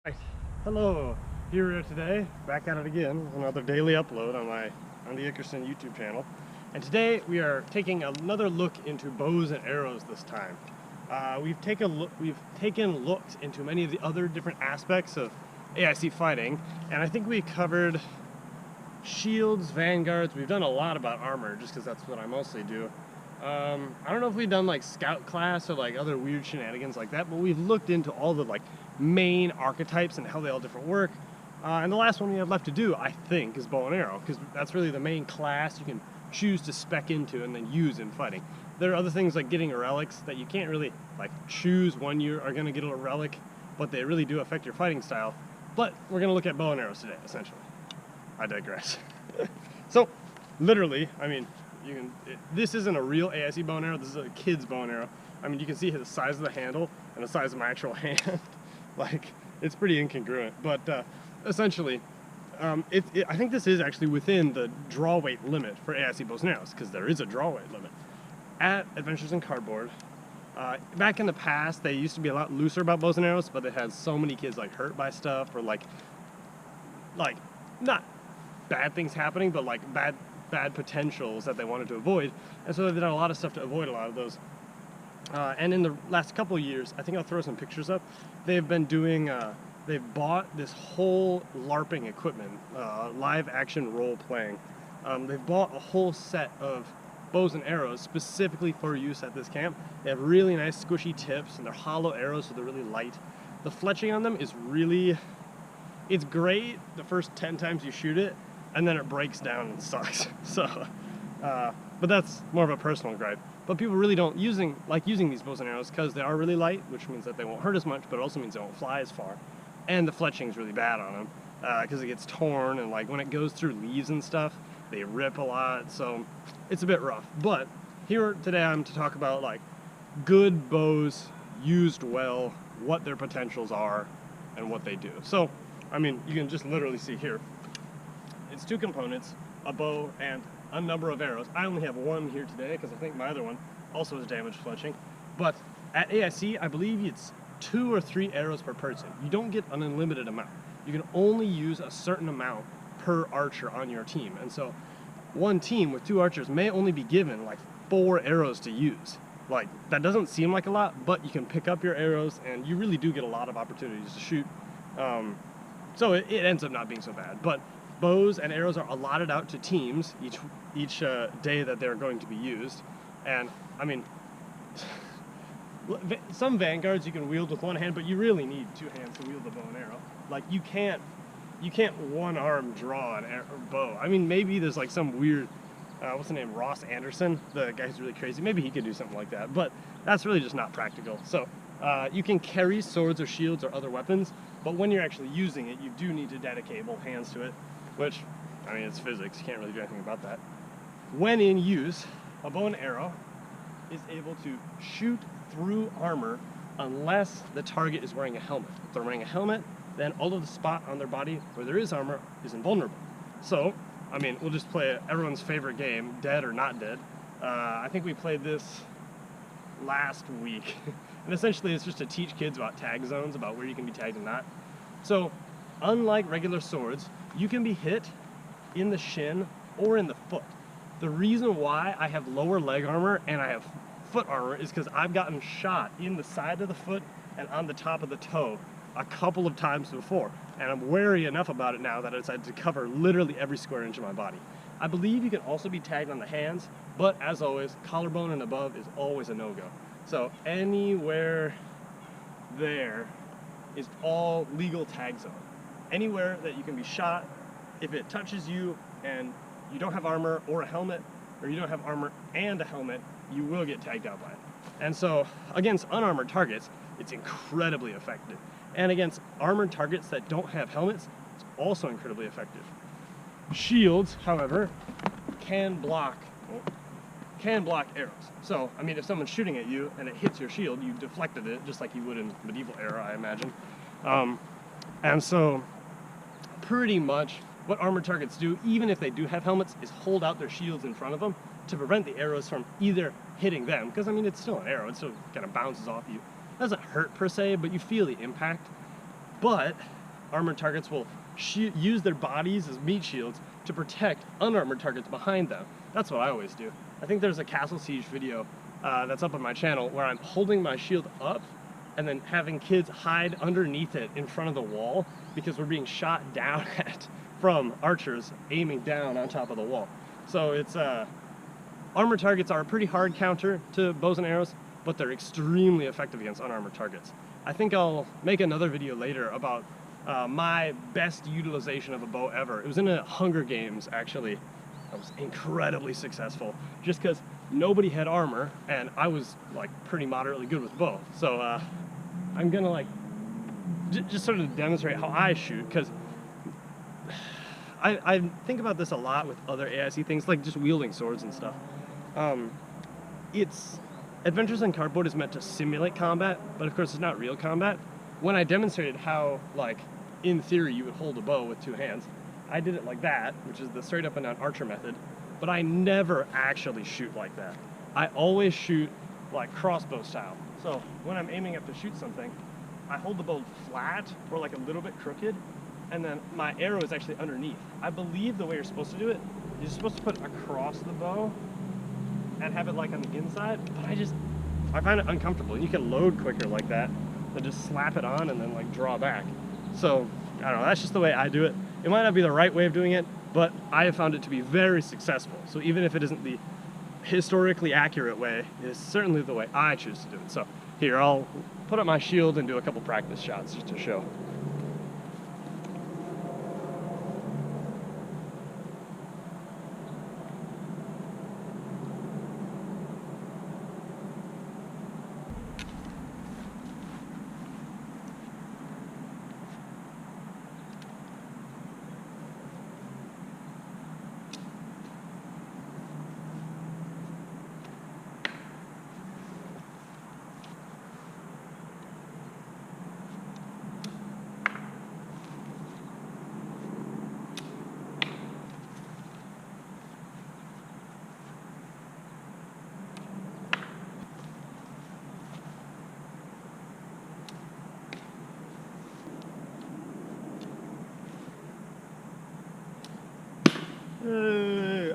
Right. Hello, here we are today, back at it again, another daily upload on the Ickerson YouTube channel. And today we are taking another look into bows and arrows this time. We've taken looks into many of the other different aspects of AIC fighting, and I think we covered shields, vanguards. We've done a lot about armor, just because that's what I mostly do. I don't know if we've done like scout class or like other weird shenanigans like that, but we've looked into all the like main archetypes and how they all different work. And the last one we have left to do, I think, is bow and arrow, because that's really the main class you can choose to spec into and then use in fighting. There are other things like getting relics that you can't really like choose when you are going to get a relic, but they really do affect your fighting style. But we're going to look at bow and arrows today, essentially. I digress. So, literally, I mean, this isn't a real AIC bow and arrow, this is a kid's bow and arrow. I mean, you can see the size of the handle and the size of my actual hand. Like, it's pretty incongruent, but essentially, I think this is actually within the draw weight limit for AIC bows and arrows, because there is a draw weight limit. At Adventures in Cardboard, back in the past, they used to be a lot looser about bows and arrows, but they had so many kids like hurt by stuff, or like not bad things happening, but like bad potentials that they wanted to avoid, and so they've done a lot of stuff to avoid a lot of those. And in the last couple of years, I think I'll throw some pictures up, they've been doing, they've bought this whole LARPing equipment, live action role playing. They've bought a whole set of bows and arrows specifically for use at this camp. They have really nice squishy tips, and they're hollow arrows, so they're really light. The fletching on them is really, it's great the first 10 times you shoot it, and then it breaks down and sucks. So, but that's more of a personal gripe. But people really don't like using these bows and arrows because they are really light, which means that they won't hurt as much, but it also means they won't fly as far. And the fletching is really bad on them because it gets torn, and like when it goes through leaves and stuff, they rip a lot. So it's a bit rough. But here today I'm to talk about like good bows used well, what their potentials are, and what they do. So, I mean, you can just literally see here. It's two components, a bow and a number of arrows. I only have one here today because I think my other one also has damaged fletching. But at AIC, I believe it's 2 or 3 arrows per person. You don't get an unlimited amount. You can only use a certain amount per archer on your team. And so one team with 2 archers may only be given like 4 arrows to use. Like, that doesn't seem like a lot, but you can pick up your arrows and you really do get a lot of opportunities to shoot. So it ends up not being so bad. But bows and arrows are allotted out to teams each day that they're going to be used. And I mean, some vanguards you can wield with one hand, but you really need 2 hands to wield the bow and arrow. Like, you can't one arm draw a bow. I mean, maybe there's like some weird, what's the name, Ross Anderson, the guy who's really crazy. Maybe he could do something like that, but that's really just not practical. So you can carry swords or shields or other weapons, but when you're actually using it, you do need to dedicate both hands to it, which, I mean, it's physics, you can't really do anything about that. When in use, a bow and arrow is able to shoot through armor unless the target is wearing a helmet. If they're wearing a helmet, then all of the spot on their body where there is armor is invulnerable. So, I mean, we'll just play everyone's favorite game, Dead or Not Dead. I think we played this last week. And essentially it's just to teach kids about tag zones, about where you can be tagged and not. So, unlike regular swords, you can be hit in the shin or in the foot. The reason why I have lower leg armor and I have foot armor is because I've gotten shot in the side of the foot and on the top of the toe a couple of times before, and I'm wary enough about it now that I decided to cover literally every square inch of my body. I believe you can also be tagged on the hands, but as always, collarbone and above is always a no-go. So anywhere there is all legal tag zone. Anywhere that you can be shot, if it touches you and you don't have armor or a helmet, or you don't have armor and a helmet, you will get tagged out by it. And so against unarmored targets, it's incredibly effective. And against armored targets that don't have helmets, it's also incredibly effective. Shields, however, can block arrows. So, I mean, if someone's shooting at you and it hits your shield, you deflected it, just like you would in medieval era, I imagine. And so, pretty much what armored targets do, even if they do have helmets, is hold out their shields in front of them to prevent the arrows from either hitting them, because I mean, it's still an arrow, it still kind of bounces off you. It doesn't hurt per se, but you feel the impact. but armored targets will use their bodies as meat shields to protect unarmored targets behind them. That's what I always do. I think there's a Castle Siege video that's up on my channel where I'm holding my shield up and then having kids hide underneath it in front of the wall because we're being shot down at from archers aiming down on top of the wall. So it's armored targets are a pretty hard counter to bows and arrows, but they're extremely effective against unarmored targets. I think I'll make another video later about my best utilization of a bow ever. It was in a Hunger Games, actually. I was incredibly successful just because nobody had armor and I was like pretty moderately good with bow. So I'm gonna like just sort of demonstrate how I shoot, because I think about this a lot with other AIC things, like just wielding swords and stuff. Adventures in Cardboard is meant to simulate combat, but of course it's not real combat. When I demonstrated how, like, in theory you would hold a bow with two hands, I did it like that, which is the straight up and down archer method, but I never actually shoot like that. I always shoot like crossbow style. So when I'm aiming up to shoot something, I hold the bow flat or like a little bit crooked, and then my arrow is actually underneath. I believe the way you're supposed to do it, you're supposed to put it across the bow and have it like on the inside, but I find it uncomfortable. You can load quicker like that than just slap it on and then like draw back. So I don't know, that's just the way I do it. It might not be the right way of doing it, but I have found it to be very successful. So even if it isn't the historically accurate way, it is certainly the way I choose to do it. So here, I'll put up my shield and do a couple practice shots just to show.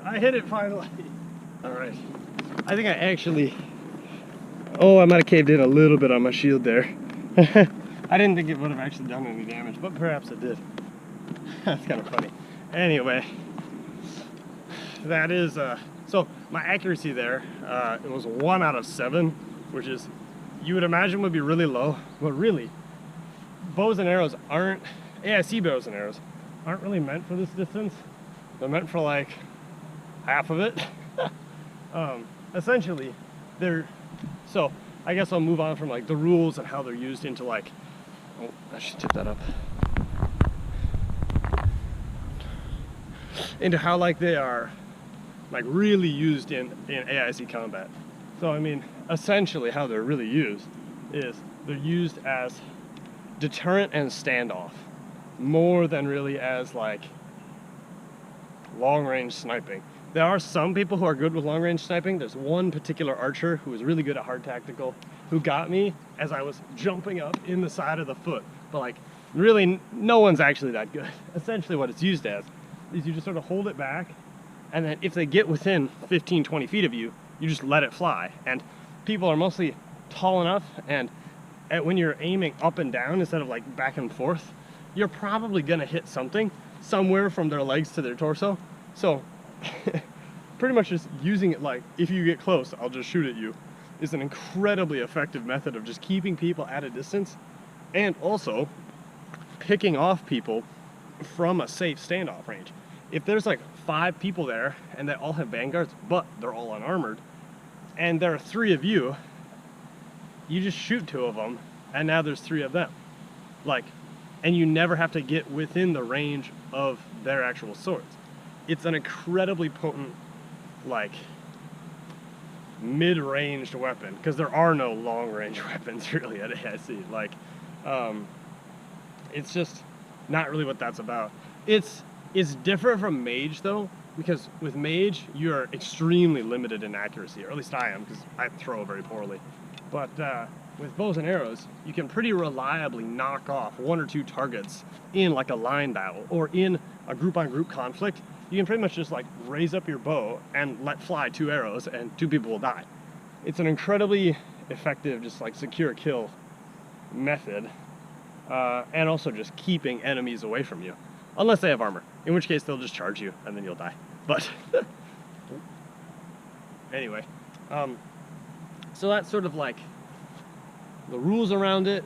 I hit it finally. All right. I think I actually, I might have caved in a little bit on my shield there. I didn't think it would have actually done any damage, but perhaps it did. That's kind of funny. Anyway, that is, so my accuracy there, it was 1 out of 7, which is, you would imagine would be really low, but really, bows and arrows aren't, AIC bows and arrows aren't really meant for this distance. They're meant for like half of it. Essentially, so I guess I'll move on from like the rules and how they're used into like, oh, I should tip that up. Into how like they are like really used in AIC combat. So I mean, essentially how they're really used is they're used as deterrent and standoff, more than really as like long-range sniping. There are some people who are good with long-range sniping. There's one particular archer who is really good at hard tactical, who got me as I was jumping up in the side of the foot. But like, really, no one's actually that good. Essentially what it's used as is you just sort of hold it back, and then if they get within 15, 20 feet of you, you just let it fly. And people are mostly tall enough, and when you're aiming up and down instead of like back and forth, you're probably gonna hit something somewhere from their legs to their torso. So pretty much just using it like, if you get close, I'll just shoot at you, is an incredibly effective method of just keeping people at a distance and also picking off people from a safe standoff range. If there's like 5 people there and they all have vanguards, but they're all unarmored, and there are 3 of you, you just shoot 2 of them, and now there's 3 of them. Like, and you never have to get within the range of their actual swords. It's an incredibly potent, like, mid-ranged weapon, because there are no long-range weapons really at AIC. Like, it's just not really what that's about. It's different from Mage though, because with Mage you're extremely limited in accuracy, or at least I am, because I throw very poorly. But with bows and arrows, you can pretty reliably knock off 1 or 2 targets in like a line battle or in a group-on-group conflict. You can pretty much just like raise up your bow and let fly 2 arrows and 2 people will die. It's an incredibly effective, just like secure kill method, and also just keeping enemies away from you, unless they have armor, in which case they'll just charge you and then you'll die. But anyway, so that's sort of like the rules around it.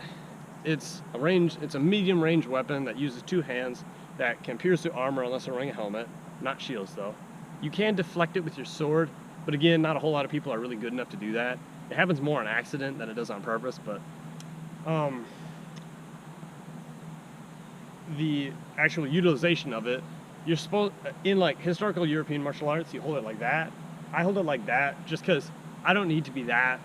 It's a medium range weapon that uses 2 hands that can pierce through armor unless they're wearing a helmet, not shields though. You can deflect it with your sword, but again, not a whole lot of people are really good enough to do that. It happens more on accident than it does on purpose, but the actual utilization of it, you're supposed, in like historical European martial arts, you hold it like that. I hold it like that just because I don't need to be that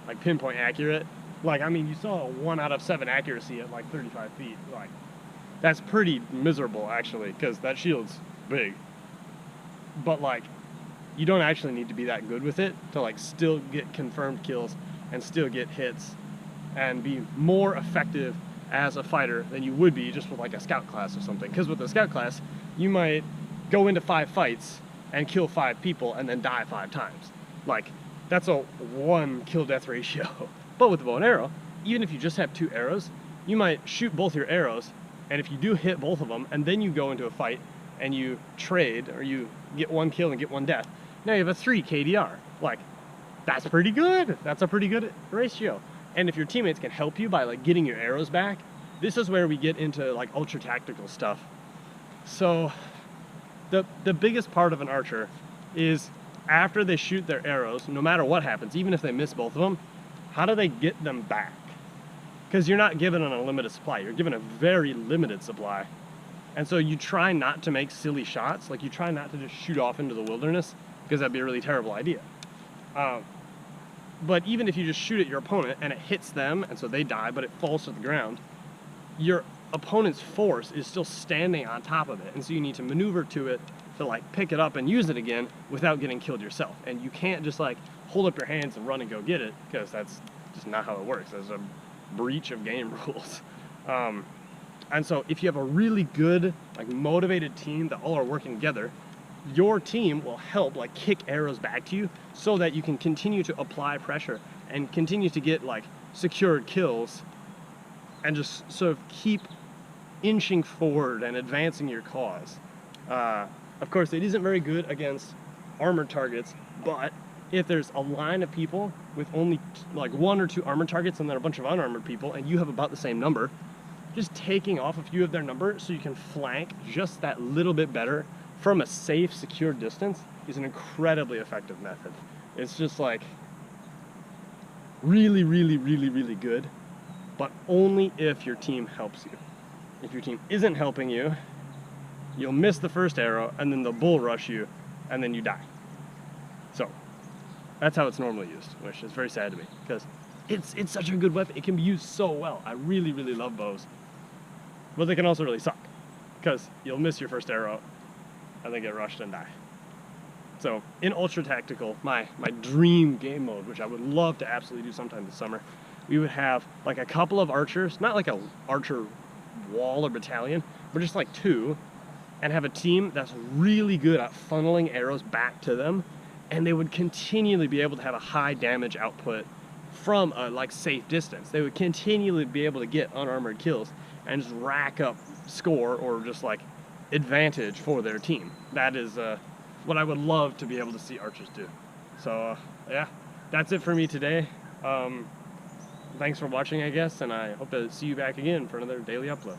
like pinpoint accurate. Like, I mean, you saw a 1 out of 7 accuracy at like 35 feet. Like, that's pretty miserable actually, because that shield's big. But like, you don't actually need to be that good with it to like still get confirmed kills and still get hits and be more effective as a fighter than you would be just with like a scout class or something. Because with a scout class, you might go into 5 fights and kill 5 people and then die 5 times. Like, that's a 1 kill death ratio. But with the bow and arrow, even if you just have 2 arrows, you might shoot both your arrows, and if you do hit both of them, and then you go into a fight and you trade, or you get 1 kill and get 1 death, now you have a 3 KDR. Like, that's pretty good. That's a pretty good ratio. And if your teammates can help you by like getting your arrows back, this is where we get into like ultra tactical stuff. So the biggest part of an archer is after they shoot their arrows, no matter what happens, even if they miss both of them, how do they get them back? Because you're not given an unlimited supply, you're given a very limited supply. And so you try not to make silly shots, like you try not to just shoot off into the wilderness, because that'd be a really terrible idea. But even if you just shoot at your opponent and it hits them, and so they die, but it falls to the ground, your opponent's force is still standing on top of it, and so you need to maneuver to it to like pick it up and use it again without getting killed yourself. And you can't just like hold up your hands and run and go get it, because that's just not how it works. There's a breach of game rules. And so if you have a really good, like motivated team that all are working together, your team will help like kick arrows back to you so that you can continue to apply pressure and continue to get like secured kills and just sort of keep inching forward and advancing your cause. Of course, it isn't very good against armored targets, but if there's a line of people with only like 1 or 2 armored targets and then a bunch of unarmored people and you have about the same number, just taking off a few of their number so you can flank just that little bit better from a safe, secure distance is an incredibly effective method. It's just like really, really, really, really good, but only if your team helps you. If your team isn't helping you, you'll miss the first arrow and then they'll bull rush you and then you die. So that's how it's normally used, which is very sad to me because it's such a good weapon. It can be used so well. I really, really love bows, but they can also really suck because you'll miss your first arrow and then get rushed and die. So in Ultra Tactical, my dream game mode, which I would love to absolutely do sometime this summer, we would have like a couple of archers, not like a archer wall or battalion, but just like 2, and have a team that's really good at funneling arrows back to them, and they would continually be able to have a high damage output from a like safe distance. They would continually be able to get unarmored kills and just rack up score or just like advantage for their team. That is what I would love to be able to see archers do. So yeah, that's it for me today. Thanks for watching, I guess, and I hope to see you back again for another daily upload.